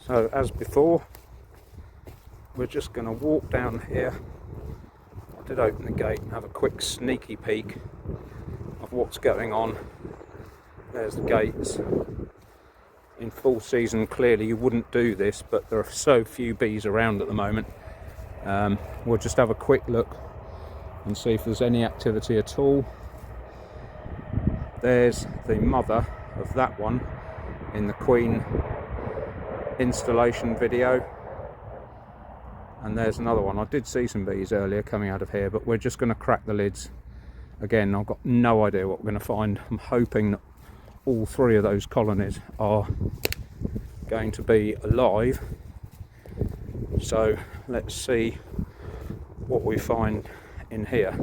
So as before, we're just going to walk down here. I did open the gate and have a quick sneaky peek of what's going on. There's the gates. In full season, clearly you wouldn't do this, but there are so few bees around at the moment. We'll just have a quick look and see if there's any activity at all. There's the mother of that one in the queen installation video, and there's another one. I did see some bees earlier coming out of here, but we're just going to crack the lids. Again, I've got no idea what we're going to find. I'm hoping that all three of those colonies are going to be alive. So let's see what we find in here.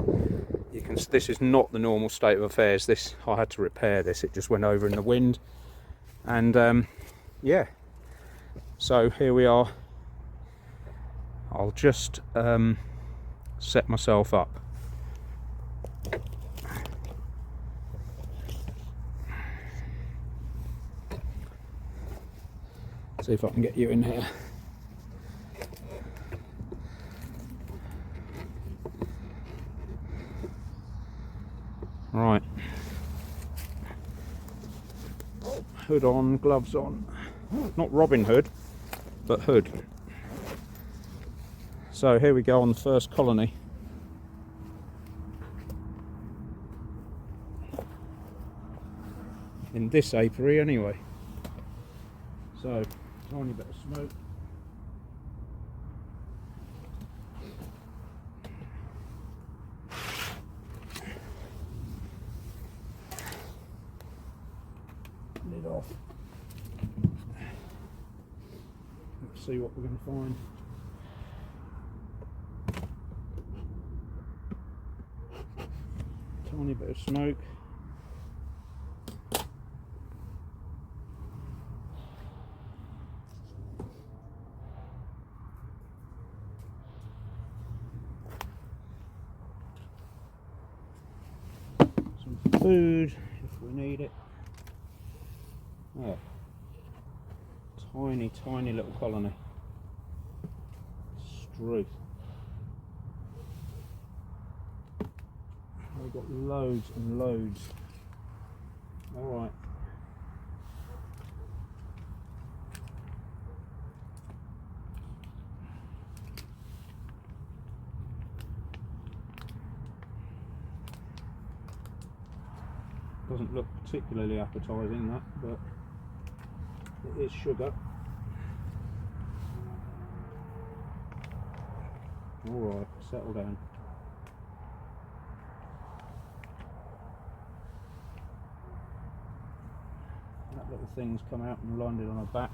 You can. This is not the normal state of affairs. This, I had to repair this. It just went over in the wind, and yeah. So here we are. I'll just set myself up. See if I can get you in here. Right. Hood on, gloves on. Not Robin Hood, but hood. So here we go on the first colony. In this apiary anyway. So, tiny bit of smoke. Lid off. Let's see what we're going to find. Tiny bit of smoke. Some food if we need it. Oh, tiny little colony. Struth. We've got loads and loads. Alright. Doesn't look particularly appetising, that, but it is sugar. Alright, settle down. That little thing's come out and landed on her back.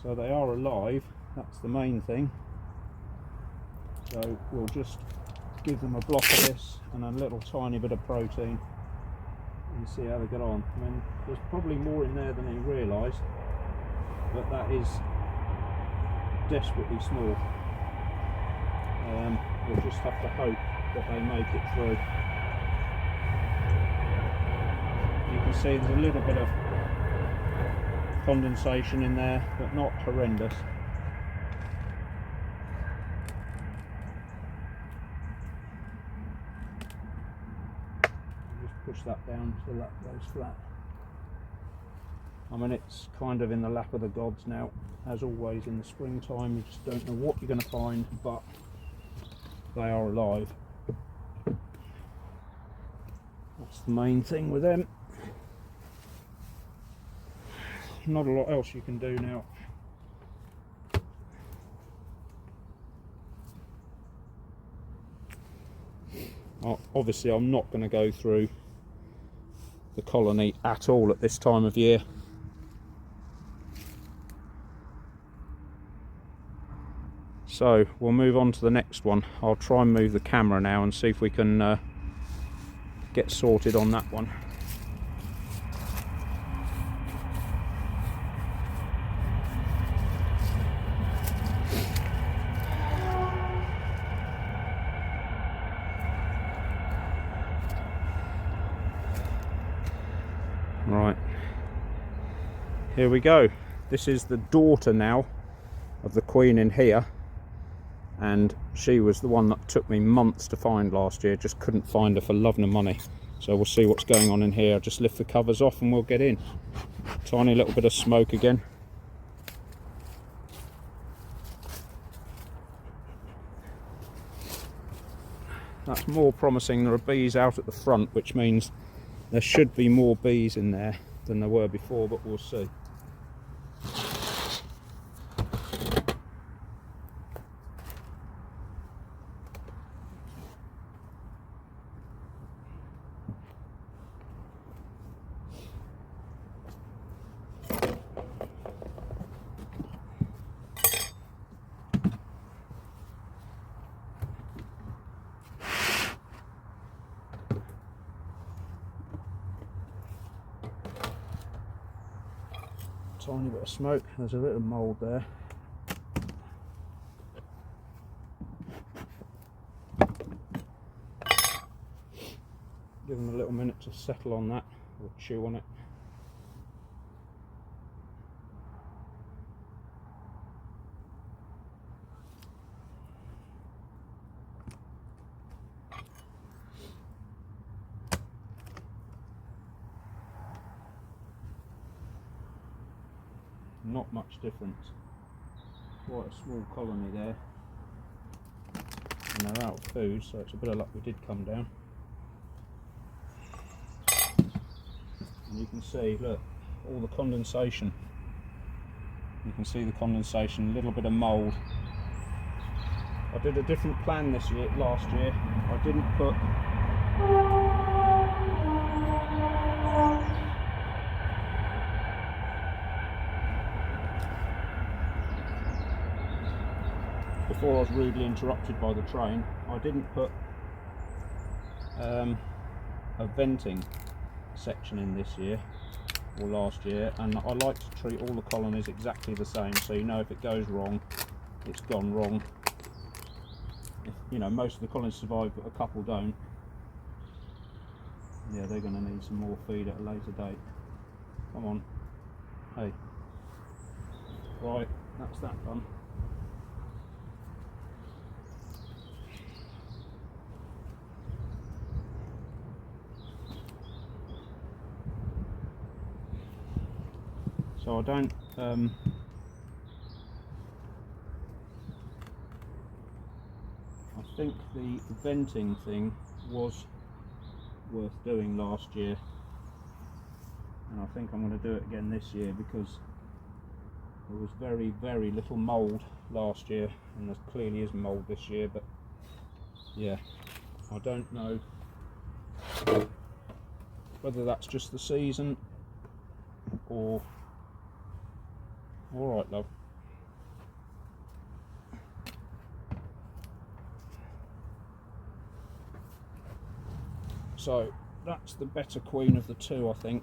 So they are alive, that's the main thing. So we'll just give them a block of this and a little tiny bit of protein and see how they get on. I mean, there's probably more in there than he realised, but that is desperately small. We'll just have to hope that they make it through. You can see there's a little bit of condensation in there, but not horrendous. Just push that down so that goes flat. I mean, it's kind of in the lap of the gods now. As always in the springtime, you just don't know what you're going to find, but they are alive. That's the main thing with them. Not a lot else you can do now. Obviously I'm not going to go through the colony at all at this time of year. So we'll move on to the next one. I'll try and move the camera now and see if we can get sorted on that one. Right, here we go. This is the daughter now of the queen in here, and she was the one that took me months to find last year. Just couldn't find her for love nor money. So we'll see what's going on in here. I'll just lift the covers off and we'll get in. Tiny little bit of smoke again. That's more promising. There are bees out at the front, which means there should be more bees in there than there were before, but we'll see. Tiny bit of smoke. There's a bit of mould there. Give them a little minute to settle on that, or chew on it. Not much difference. Quite a small colony there, and they're out of food, so it's a bit of luck we did come down. And you can see, look, all the condensation. You can see the condensation, a little bit of mould. I did a different plan last year. I didn't put before I was rudely interrupted by the train, I didn't put a venting section in this year, or last year, and I like to treat all the colonies exactly the same, so you know if it goes wrong, it's gone wrong. You know, most of the colonies survive, but a couple don't. Yeah, they're going to need some more feed at a later date. Come on. Hey. Right, that's that done. So I don't I think the venting thing was worth doing last year, and I think I'm going to do it again this year, because there was very little mould last year, and there clearly is mould this year. But yeah, I don't know whether that's just the season or... All right, love. So that's the better queen of the two, I think.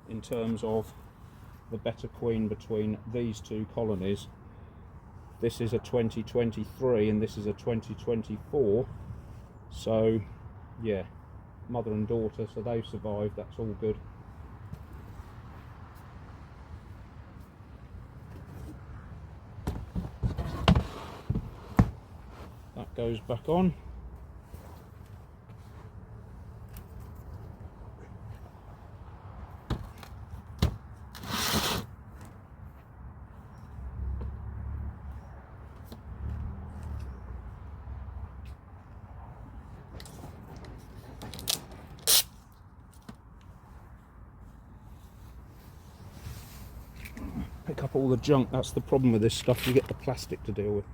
In terms of the better queen between these two colonies. This is a 2023 and this is a 2024. So yeah, mother and daughter, so they've survived, that's all good. That goes back on. Pick up all the junk. That's the problem with this stuff, you get the plastic to deal with.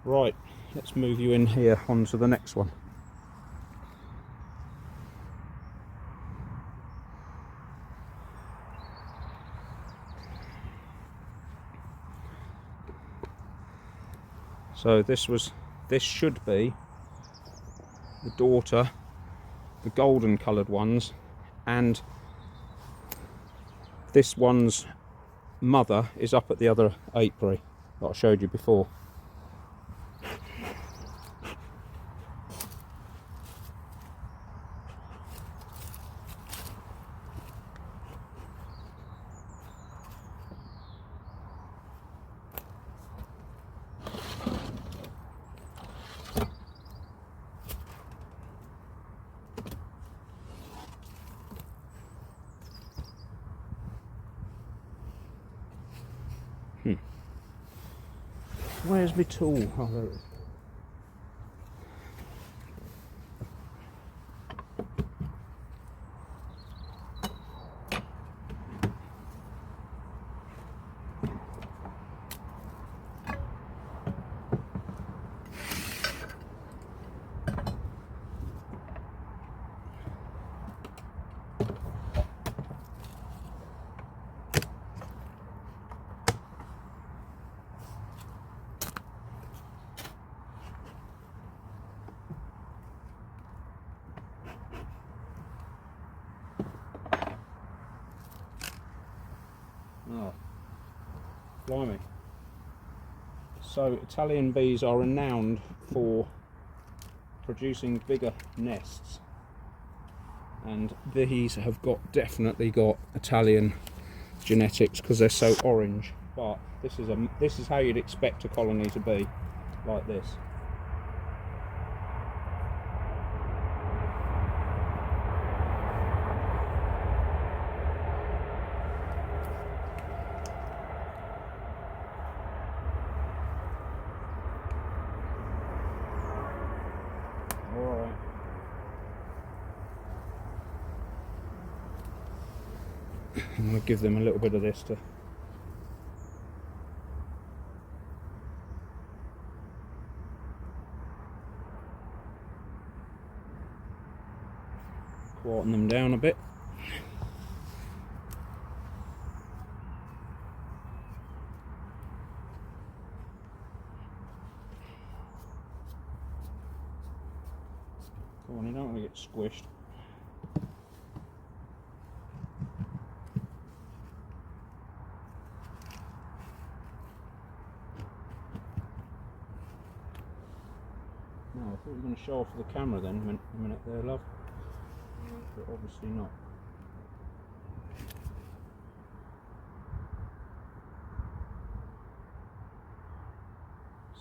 Right, let's move you in here onto the next one. So this should be the daughter, the golden coloured ones, and this one's mother is up at the other apiary that I showed you before. Where's my tool? Oh, there it is. Oh, blimey. So Italian bees are renowned for producing bigger nests, and these have definitely got Italian genetics because they're so orange. But this is how you'd expect a colony to be, like this. Alright. I'm going to give them a little bit of this to quieten them down a bit. Come on, you don't want to get squished. No, I thought you were going to show off the camera then a minute there, love. But obviously not.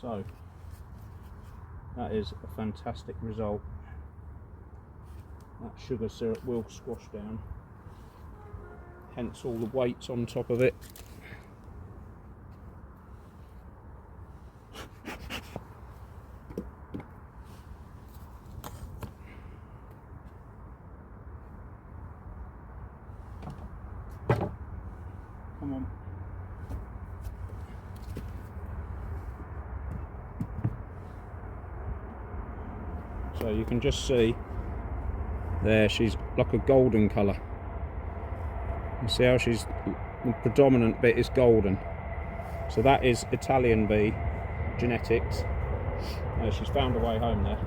So, that is a fantastic result. That sugar syrup will squash down, hence all the weights on top of it. Come on. So you can just see there, she's like a golden colour. You see how the predominant bit is golden. So that is Italian bee genetics. She's found a way home there.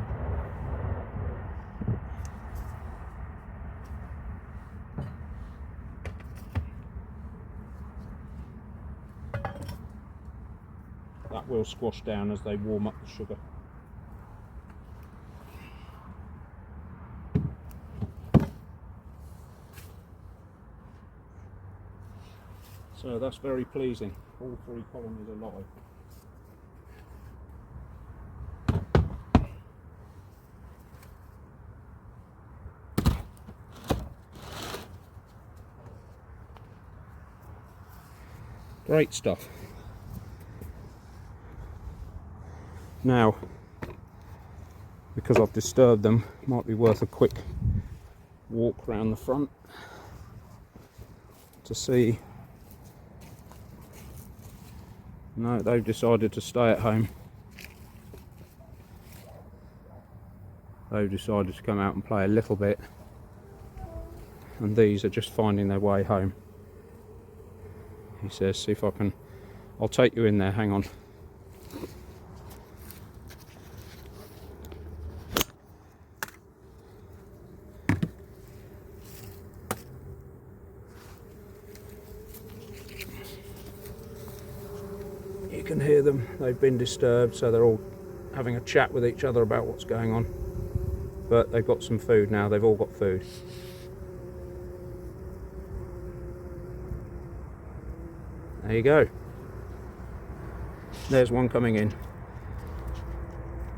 That will squash down as they warm up the sugar. So that's very pleasing. All 3 colonies are live. Great stuff. Now, because I've disturbed them, it might be worth a quick walk around the front to see. No, they've decided to stay at home. They've decided to come out and play a little bit, and these are just finding their way home. He says, see if I can, I'll take you in there, hang on. You can hear them, they've been disturbed, so they're all having a chat with each other about what's going on. But they've got some food now, they've all got food. There you go. There's one coming in.